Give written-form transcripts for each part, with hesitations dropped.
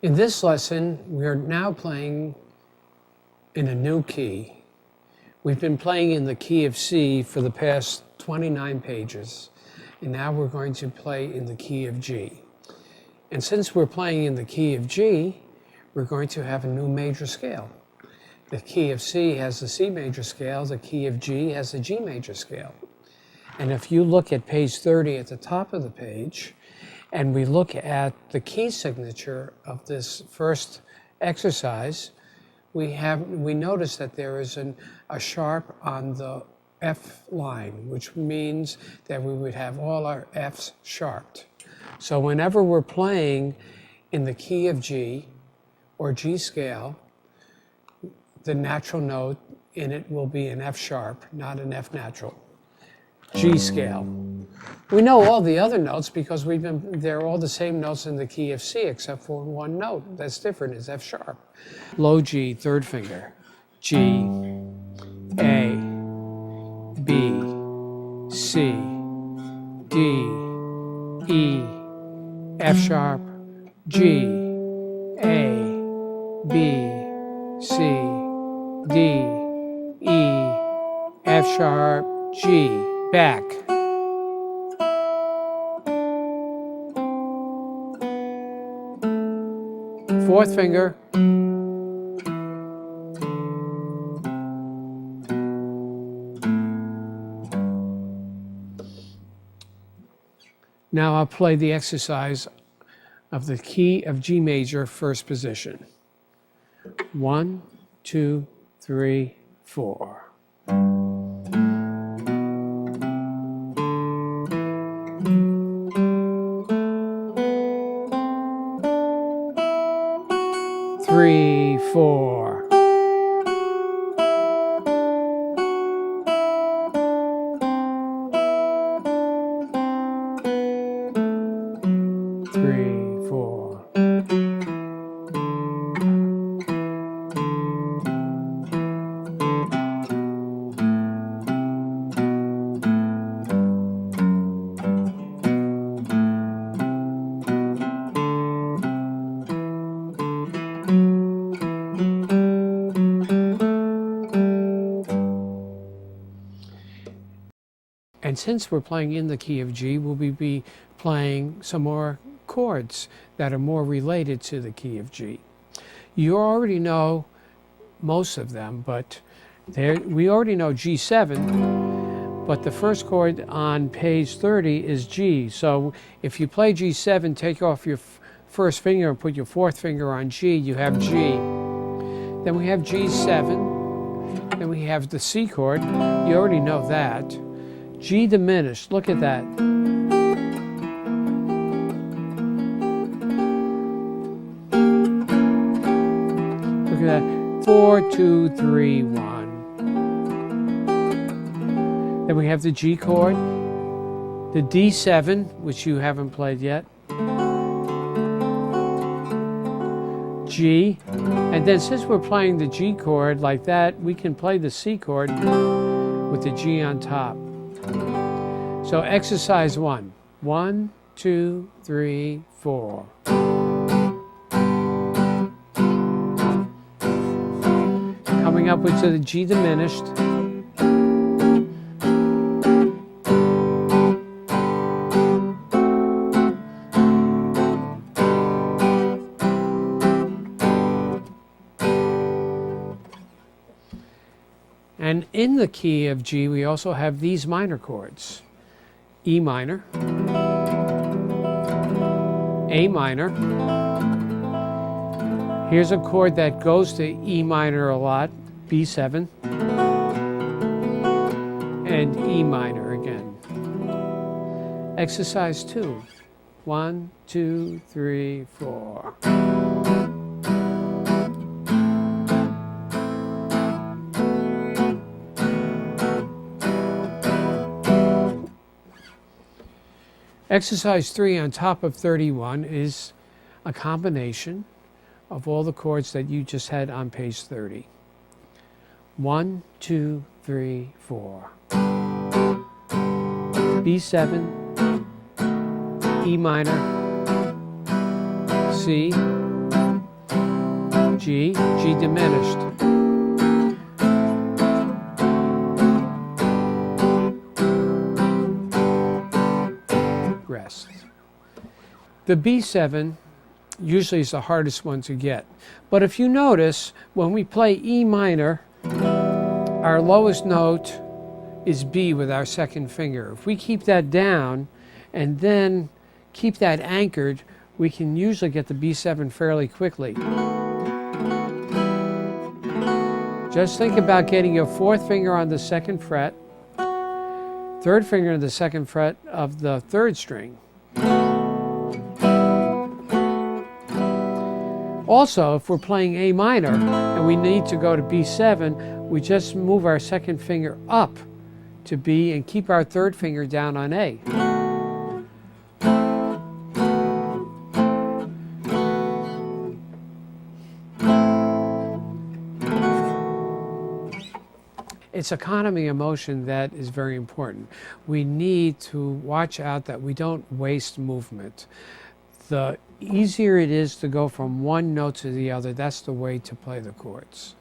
In this lesson, we are now playing in a new key. We've been playing in the key of C for the past 29 pages, and now we're going to play in the key of G. And since we're playing in the key of G, we're going to have a new major scale. The key of C has the C major scale, the key of G has the G major scale. And if you look at page 30 at the top of the page, and we look at the key signature of this first exercise, we notice that there is a sharp on the F line, which means that we would have all our Fs sharped. So whenever we're playing in the key of G or G scale, the natural note in it will be an F sharp, not an F natural. G scale. We know all the other notes because they're all the same notes in the key of C except for one note that's different, is F sharp. Low G, third finger. G, A, B, C, D, E, F sharp, G, A, B, C, D, E, F sharp, G. Back. Fourth finger. Now I'll play the exercise of the key of G major first position. 1, 2, 3, 4. Three, 4. Three, 4. And since we're playing in the key of G, we'll be playing some more chords that are more related to the key of G. You already know most of them, but we already know G7, but the first chord on page 30 is G. So if you play G7, take off your first finger and put your fourth finger on G, you have G. Then we have G7, then we have the C chord, you already know that. G diminished, look at that. Look at that, 4, 2, 3, 1. Then we have the G chord, the D7, which you haven't played yet. G, and then since we're playing the G chord like that, we can play the C chord with the G on top. So exercise 1. 1, 2, 3, 4. Coming up with the G diminished. And in the key of G, we also have these minor chords. E minor, A minor. Here's a chord that goes to E minor a lot, B7, and E minor again. Exercise 2. 1, 2, 3, 4. Exercise 3 on top of 31 is a combination of all the chords that you just had on page 30. 1, 2, 3, 4. B7, E minor, C, G, G diminished. Rest. The B7 usually is the hardest one to get. But if you notice, when we play E minor, our lowest note is B with our second finger. If we keep that down and then keep that anchored, we can usually get the B7 fairly quickly. Just think about getting your fourth finger on the second fret, third finger on the second fret of the third string. Also, if we're playing A minor and we need to go to B7, we just move our second finger up to B and keep our third finger down on A. It's economy of motion that is very important. We need to watch out that we don't waste movement. The easier it is to go from one note to the other, that's the way to play the chords.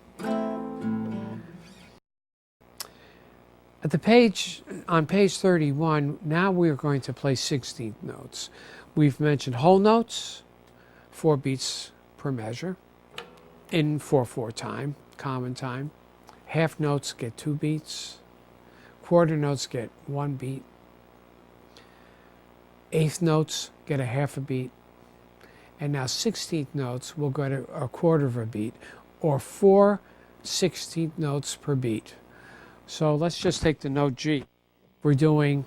At the page, on page 31, now we're going to play 16th notes. We've mentioned whole notes, 4 beats per measure, in 4/4 time, common time. Half notes get 2 beats. Quarter notes get 1 beat. Eighth notes get a half a beat. And now 16th notes will go to a quarter of a beat, or 4 16th notes per beat. So let's just take the note G. We're doing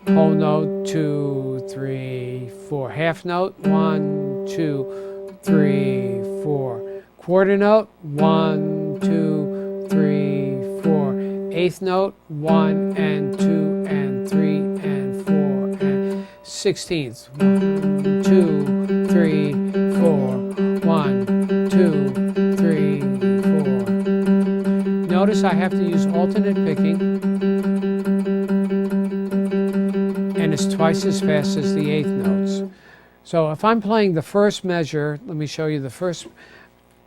whole note, 2, 3, 4. Half note, 1, 2, 3, 4. Quarter note, 1, 2, 3, 4. Eighth note, 1 and 2 and 3 and 4 and 16th. 1, 2, 3, 4. 1, 2, 3, 4. Notice I have to use alternate picking, and it's twice as fast as the eighth notes. So if I'm playing the first measure, let me show you the first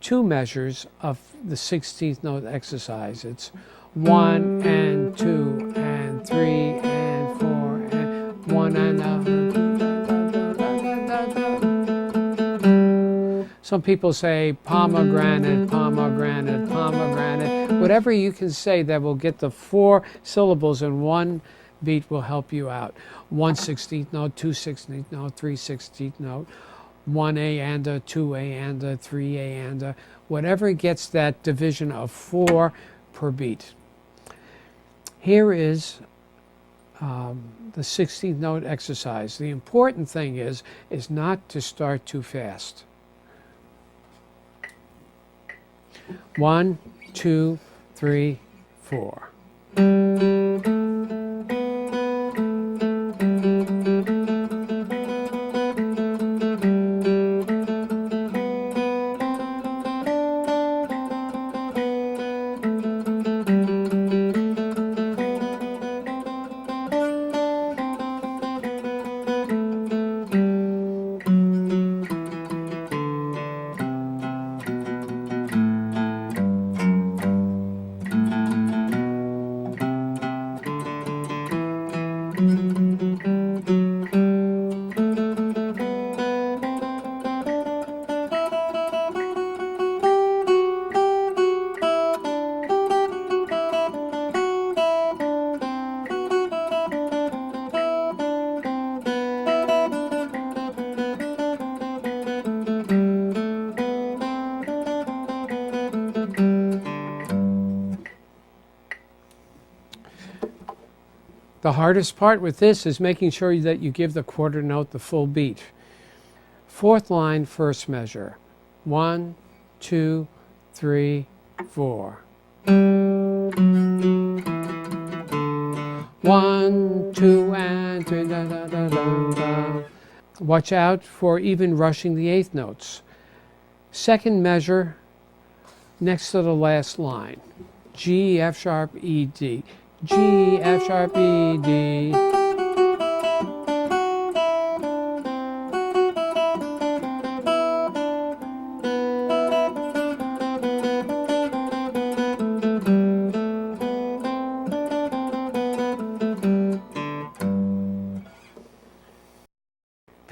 2 measures of the 16th note exercise. It's 1 and 2 and 3 and 4 and 1 and Some people say pomegranate, pomegranate, pomegranate. Whatever you can say that will get the 4 syllables in one beat will help you out. 1 16th note, 2 16th note, 3 16th note, 1A and a, 2A and a, 3A and a. Whatever gets that division of 4 per beat. Here is the 16th note exercise. The important thing is not to start too fast. 1, 2, 3, 4. The hardest part with this is making sure that you give the quarter note the full beat. 4th line, first measure. 1, 2, 3, 4. 1, 2, and 3. Da, da, da, da, da. Watch out for even rushing the 8th notes. 2nd measure, next to the last line. G, F sharp, E, D. G, F sharp, E, D.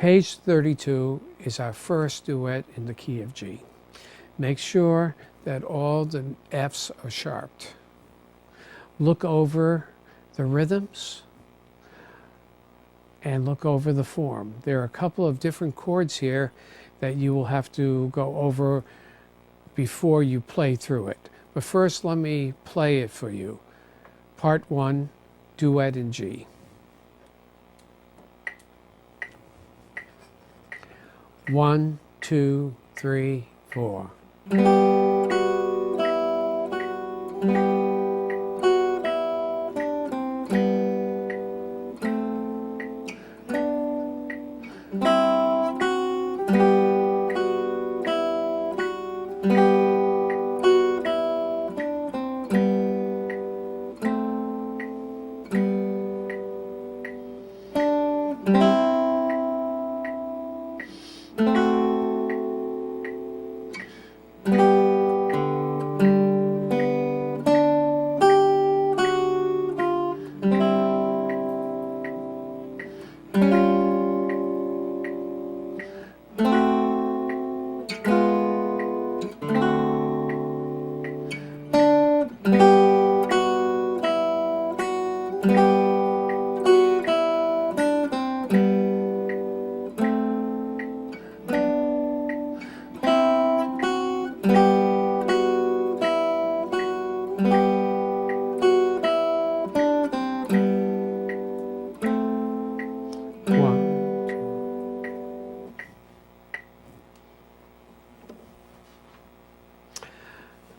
Page 32 is our first duet in the key of G. Make sure that all the F's are sharped. Look over the rhythms and look over the form. There are a couple of different chords here that you will have to go over before you play through it. But first, let me play it for you. Part 1, duet in G. 1, 2, 3, 4.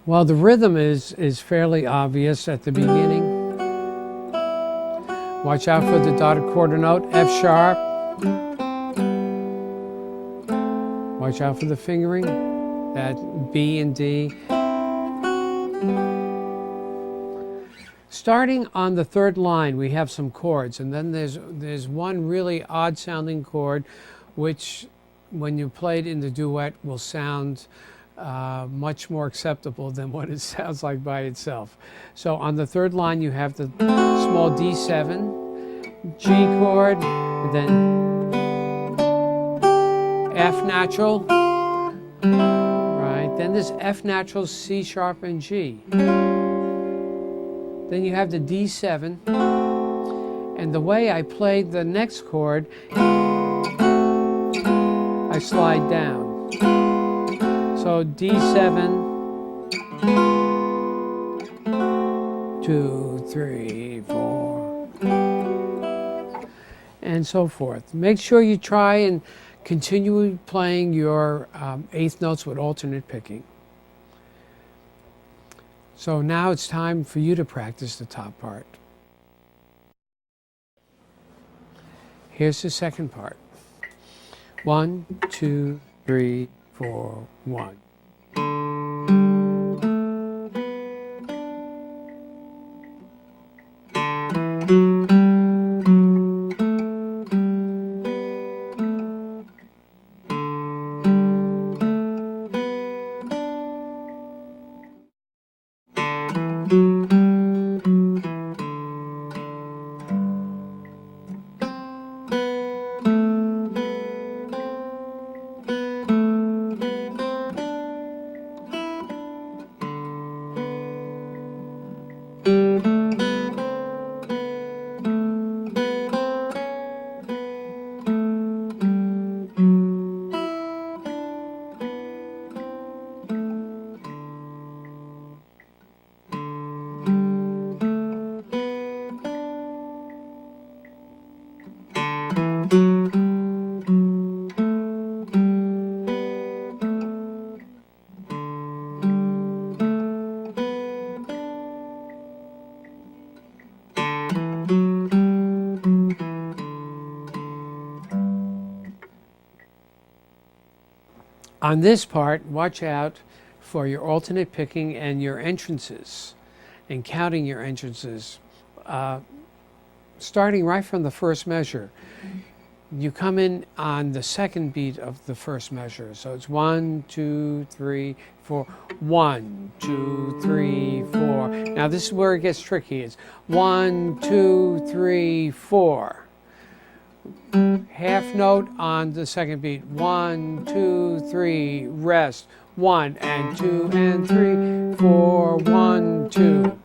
Well, the rhythm is fairly obvious at the beginning. Watch out for the dotted quarter note, F sharp. Watch out for the fingering, that B and D. Starting on the third line, we have some chords, and then there's one really odd sounding chord, which when you play it in the duet will sound much more acceptable than what it sounds like by itself. So on the third line you have the small D7, G chord, and then F natural, right? Then there's F natural, C sharp, and G. Then you have the D7, and the way I played the next chord, I slide down. So D7, 2, 3, 4, and so forth. Make sure you try and continue playing your eighth notes with alternate picking. So now it's time for you to practice the top part. Here's the second part. 1, 2, 3, 4, 1. On this part, watch out for your alternate picking and your entrances, and counting your entrances. Starting right from the first measure, you come in on the second beat of the first measure. So it's 1, 2, 3, 4, 1, 2, 3, 4. Now this is where it gets tricky. It's 1, 2, 3, 4. half note on the second beat. 1, 2, 3, rest. 1 and 2 and 3, 4, 1, 2.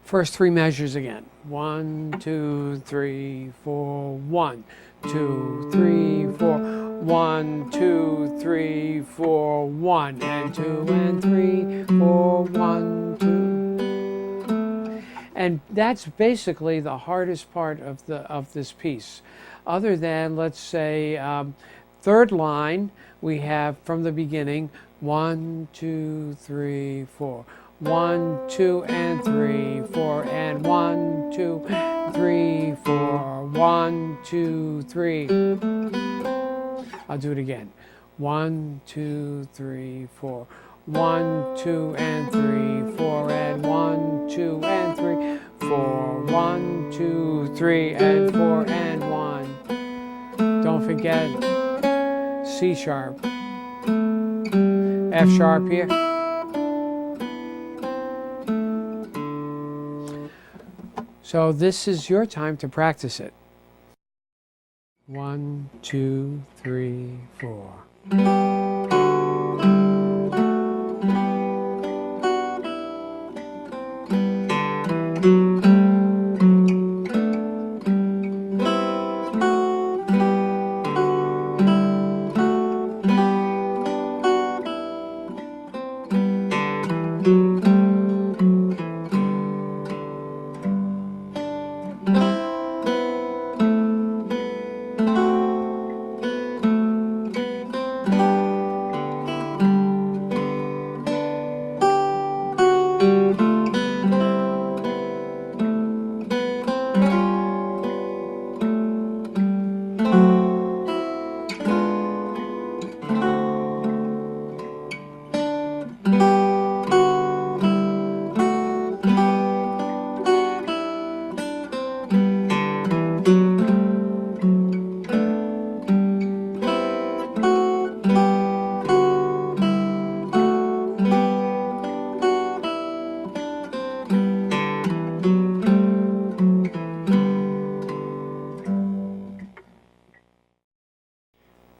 First three measures again. 1, 2, 3, 4, 1, 2, 3, 4, 1, 2, 3, 4, 1 and 2 and 3, 4, 1, 2. And that's basically the hardest part of this piece. Other than, let's say, third line, we have from the beginning 1, 2, 3, 4. 1, 2, and 3, 4, and 1, 2, 3, 4, 1, 2, 3. I'll do it again. 1, 2, 3, 4. 1, 2, and 3, 4, and 1, 2, and 3, 4, 1, 2, 3, and 4, and 1. Don't forget C sharp, F sharp here. So this is your time to practice it. 1, 2, 3, 4.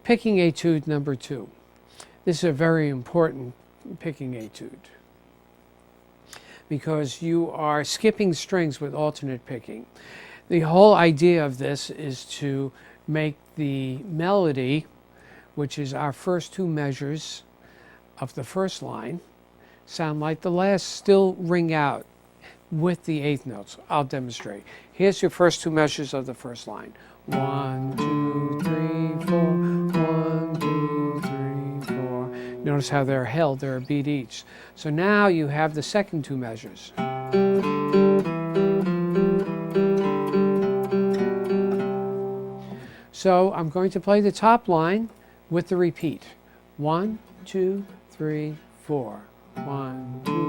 Picking etude number 2. This is a very important picking etude because you are skipping strings with alternate picking. The whole idea of this is to make the melody, which is our first two measures of the first line, sound like the last, still ring out with the eighth notes. I'll demonstrate. Here's your first two measures of the first line. 1, 2, 3, 4. 1, 2, 3, 4. Notice how they're held, they're a beat each. So now you have the second two measures. So I'm going to play the top line with the repeat. 1, 2, 3, 4. 1, 2.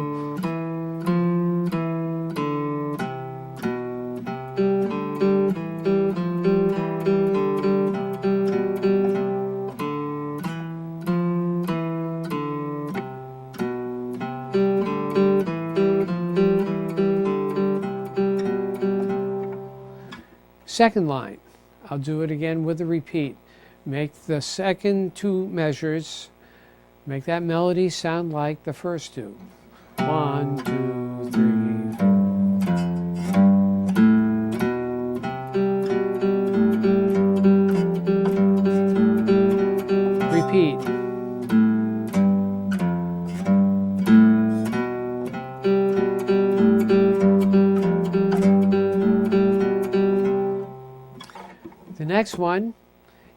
Second line, I'll do it again with a repeat. Make the second two measures, make that melody sound like the first two. 1, 2, 3, 4. Repeat. The next one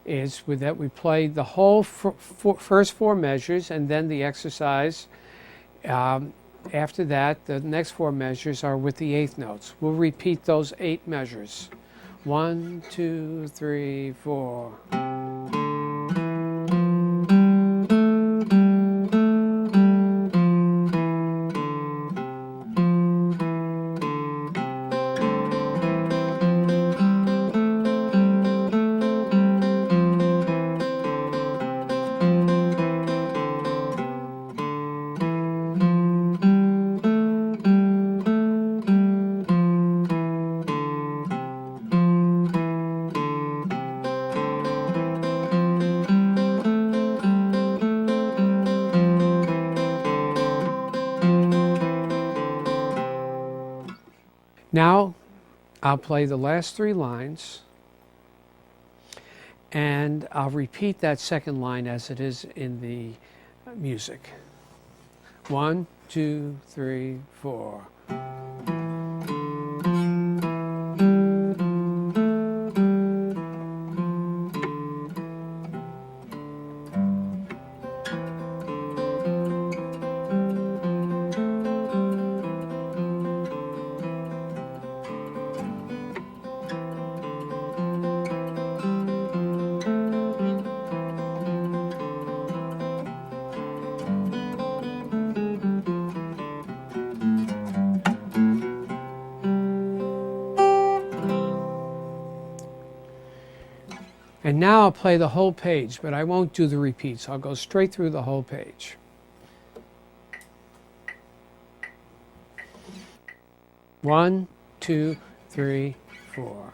is with that we play the whole first four measures and then the exercise. After that, the next four measures are with the eighth notes. We'll repeat those 8 measures. 1, 2, 3, 4. Now I'll play the last 3 lines, and I'll repeat that second line as it is in the music. 1, 2, 3, 4. And now I'll play the whole page, but I won't do the repeats. I'll go straight through the whole page. 1, 2, 3, 4.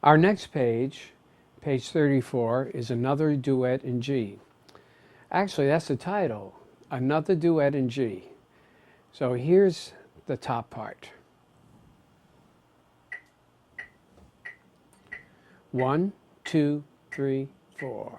Our next page, page 34, is another duet in G. Actually, that's the title, Another Duet in G. So here's the top part. 1, 2, 3, 4.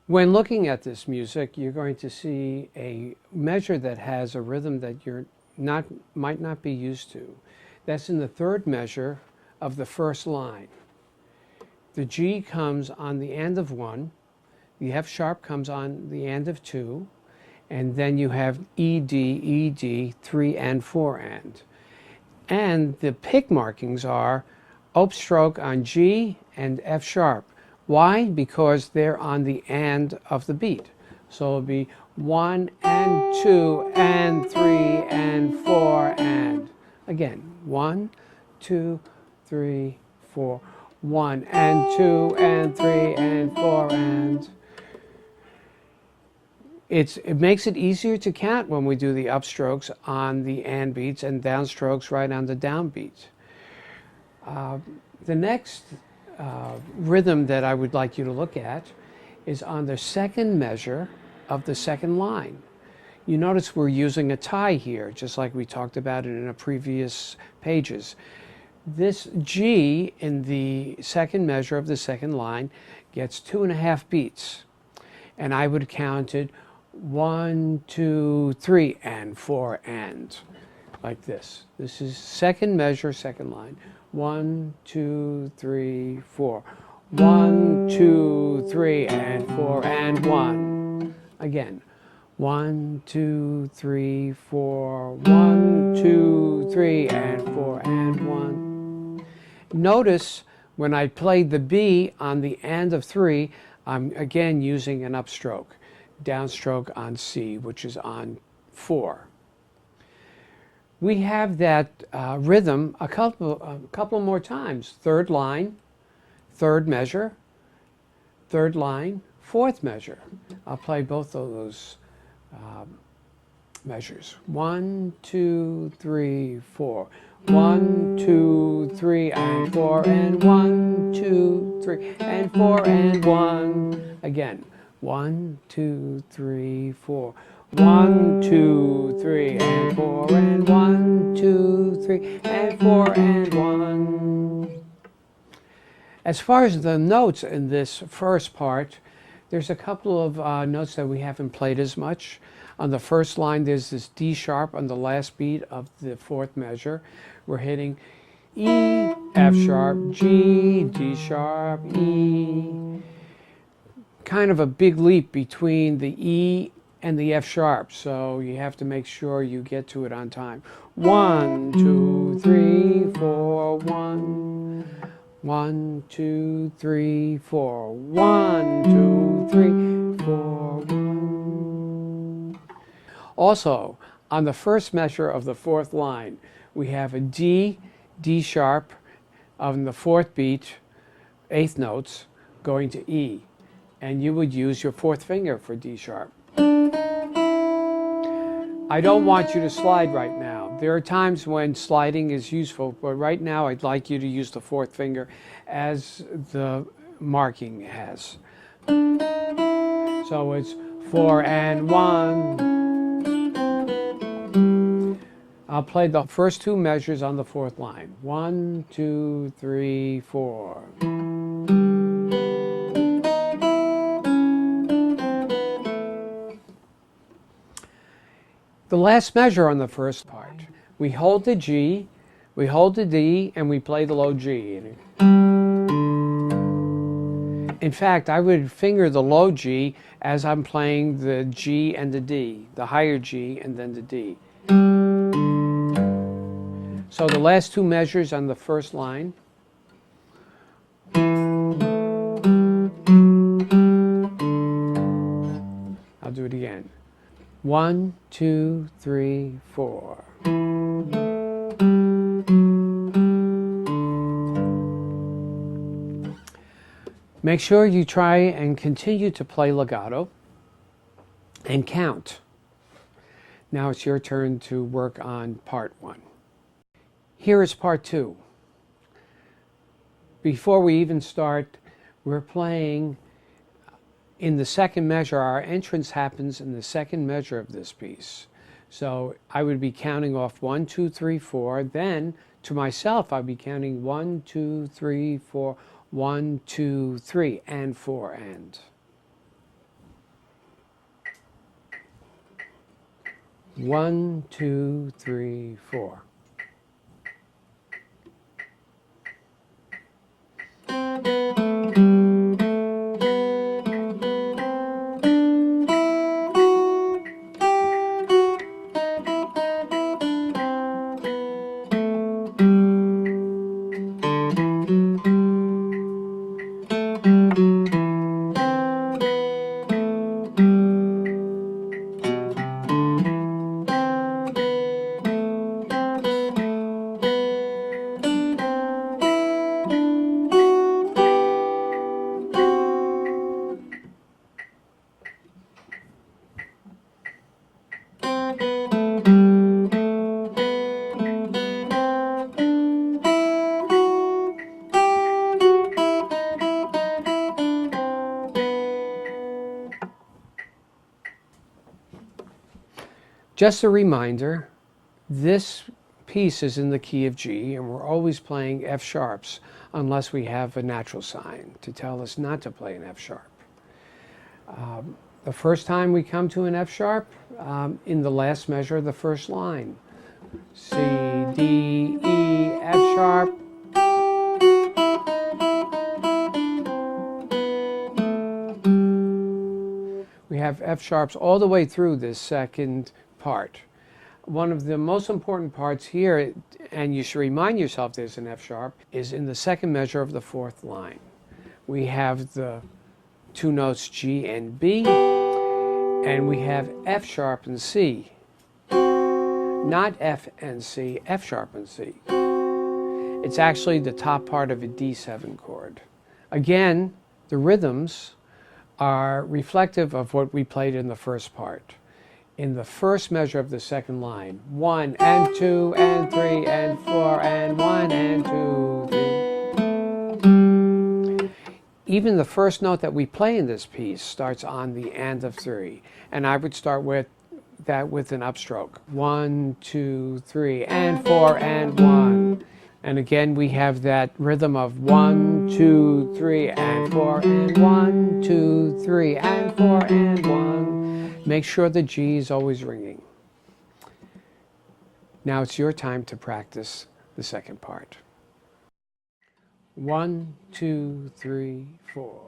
When looking at this music, you're going to see a measure that has a rhythm that might not be used to. That's in the third measure of the first line. The G comes on the end of 1, the F sharp comes on the end of 2, and then you have ED, ED, 3 and 4 and. And the pick markings are upstroke on G and F sharp. Why? Because they're on the and of the beat. So it'll be 1 and 2 and 3 and 4 and. Again, 1, 2, 3, 4. 1 and 2 and 3 and 4 and. It makes it easier to count when we do the upstrokes on the and beats and downstrokes right on the down beats. The next rhythm that I would like you to look at is on the second measure of the second line. You notice we're using a tie here, just like we talked about it in the previous pages. This G in the second measure of the second line gets 2.5 beats. and I would count it 1, 2, 3, and 4, and like this. This is second measure, second line. 1, 2, 3, 4. 1, 2, 3, and 4, and 1. Again. 1, 2, 3, 4. 1, 2, 3, and 4, and 1. Notice when I played the B on the end of 3, I'm again using an upstroke, downstroke on C, which is on 4. We have that rhythm a couple more times. Third line, third measure, third line, fourth measure. I'll play both of those measures. 1, 2, 3, 4. 1, 2, 3, and 4, and 1, 2, 3, and 4, and 1. Again. 1, 2, 3, 4. 1, 2, 3, and 4, and 1, 2, 3, and 4, and 1. As far as the notes in this first part, there's a couple of notes that we haven't played as much. On the first line, there's this D sharp on the last beat of the fourth measure. We're hitting E, F sharp, G, D sharp, E. Kind of a big leap between the E and the F sharp, so you have to make sure you get to it on time. 1, 2, 3, 4, 1. 1, 2, 3, 4. 1, 2, 3, 4, 1. Also, on the first measure of the fourth line, we have a D, D sharp on the fourth beat, eighth notes, going to E. And you would use your fourth finger for D sharp. I don't want you to slide right now. There are times when sliding is useful, but right now I'd like you to use the fourth finger as the marking has. So it's 4 and 1. I'll play the first two measures on the fourth line. 1, 2, 3, 4. The last measure on the first part, we hold the G, we hold the D, and we play the low G. In fact, I would finger the low G as I'm playing the G and the D, the higher G and then the D. So the last two measures on the first line. I'll do it again. 1, 2, 3, 4. Make sure you try and continue to play legato and count. Now it's your turn to work on part 1. Here is part 2. Before we even start, we're playing in the second measure. Our entrance happens in the second measure of this piece. So I would be counting off 1, 2, 3, 4. Then to myself, I'd be counting 1, 2, 3, 4, 1, 2, 3, and 4, and. 1, 2, 3, 4. Just a reminder, this piece is in the key of G, and we're always playing F sharps unless we have a natural sign to tell us not to play an F sharp. The first time we come to an F sharp, in the last measure of the first line. C, D, E, F sharp. We have F sharps all the way through this second part. One of the most important parts here, and you should remind yourself there's an F sharp, is in the second measure of the fourth line. We have the two notes G and B, and we have F sharp and C. Not F and C, F sharp and C. It's actually the top part of a D7 chord. Again, the rhythms are reflective of what we played in the first part. In the first measure of the second line, 1 and 2 and 3 and 4 and 1 and 2, 3. Even the first note that we play in this piece starts on the and of 3. And I would start with that with an upstroke. 1, 2, 3 and 4 and 1. And again, we have that rhythm of 1, 2, 3 and 4 and 1, 2, 3 and 4 and 1. Make sure the G is always ringing. Now it's your time to practice the second part. 1, 2, 3, 4.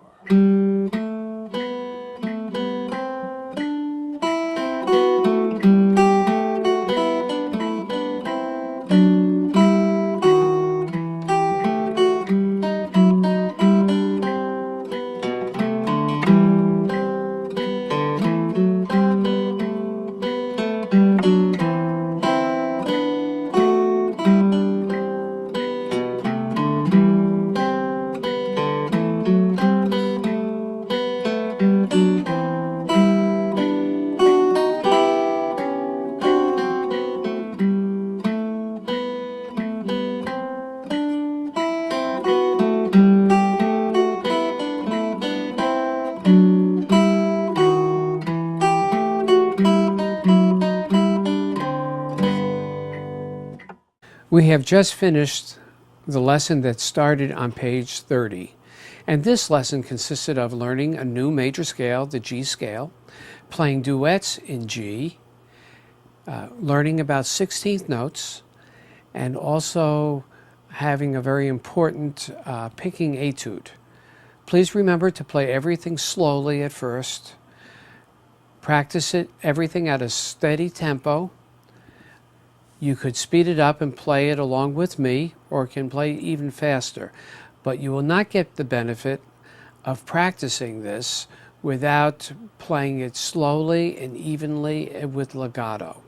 We have just finished the lesson that started on page 30. And this lesson consisted of learning a new major scale, the G scale, playing duets in G, learning about 16th notes, and also having a very important picking etude. Please remember to play everything slowly at first. Practice everything at a steady tempo. You could speed it up and play it along with me, or can play even faster. But you will not get the benefit of practicing this without playing it slowly and evenly with legato.